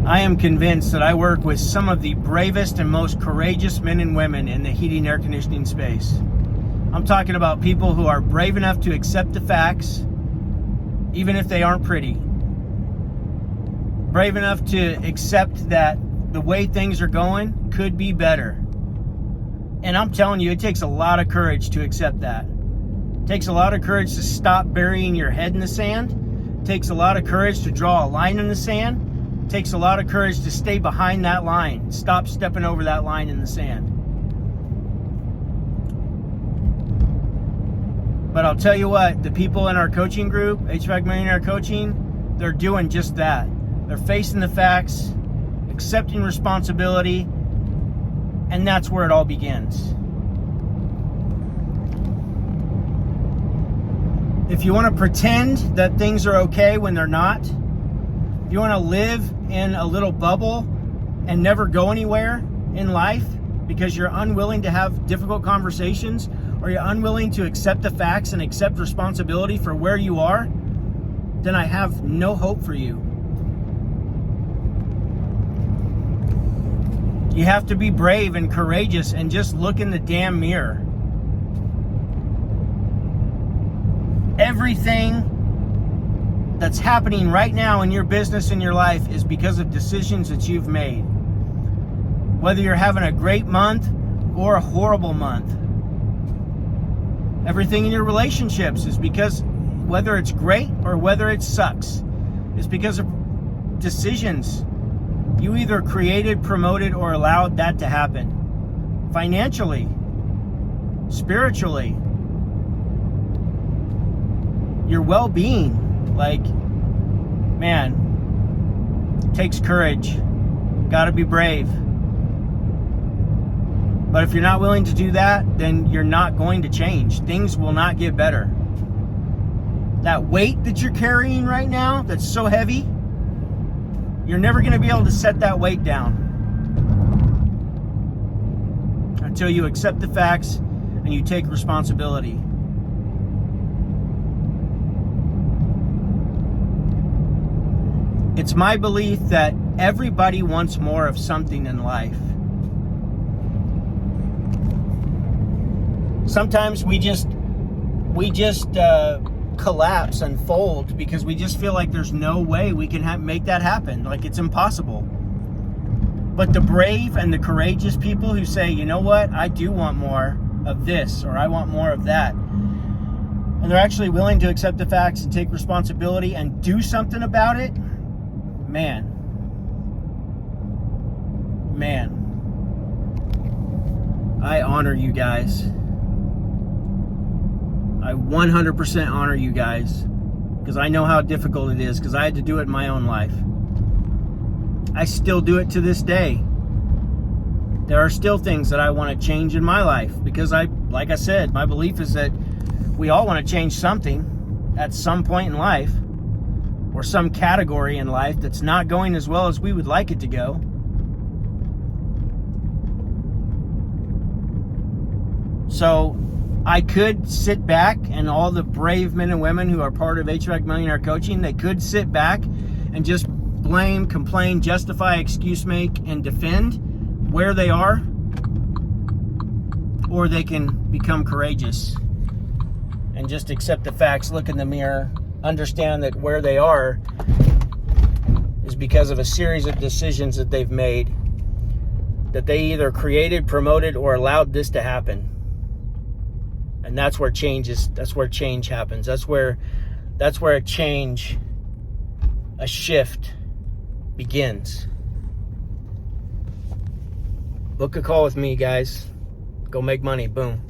I am convinced that I work with some of the bravest and most courageous men and women in the heating and air conditioning space. I'm talking about people who are brave enough to accept the facts, even if they aren't pretty. Brave enough to accept that the way things are going could be better. And I'm telling you, it takes a lot of courage to accept that. It takes a lot of courage to stop burying your head in the sand. It takes a lot of courage to draw a line in the sand. It takes a lot of courage to stay behind that line. Stop stepping over that line in the sand. But I'll tell you what, the people in our coaching group, HVAC Millionaire Coaching, they're doing just that. They're facing the facts, accepting responsibility, and that's where it all begins. If you want to pretend that things are okay when they're not, if you want to live in a little bubble and never go anywhere in life because you're unwilling to have difficult conversations, or you're unwilling to accept the facts and accept responsibility for where you are, then I have no hope for you. You have to be brave and courageous and just look in the damn mirror. Everything that's happening right now in your business, in your life, is because of decisions that you've made. Whether you're having a great month or a horrible month. Everything in your relationships is because, whether it's great or whether it sucks, is because of decisions. You either created, promoted, or allowed that to happen. Financially, spiritually, your well-being. Like, man, it takes courage. Gotta be brave. But if you're not willing to do that, then you're not going to change. Things will not get better. That weight that you're carrying right now, that's so heavy, you're never going to be able to set that weight down until you accept the facts and you take responsibility. It's my belief that everybody wants more of something in life. Sometimes we just collapse and fold because we just feel like there's no way we can make that happen. Like, it's impossible. But the brave and the courageous people who say, you know what, I do want more of this, or I want more of that, and they're actually willing to accept the facts and take responsibility and do something about it, man, I honor you guys. I 100% honor you guys, because I know how difficult it is, because I had to do it in my own life. I still do it to this day. There are still things that I want to change in my life, because like I said, my belief is that we all want to change something at some point in life, or some category in life that's not going as well as we would like it to go. So I could sit back, and all the brave men and women who are part of HVAC Millionaire Coaching, they could sit back and just blame, complain, justify, excuse make, and defend where they are, or they can become courageous and just accept the facts, look in the mirror, understand that where they are is because of a series of decisions that they've made, that they either created, promoted, or allowed this to happen. And that's where change happens. That's where a change, a shift begins. Book a call with me, guys. Go make money. Boom.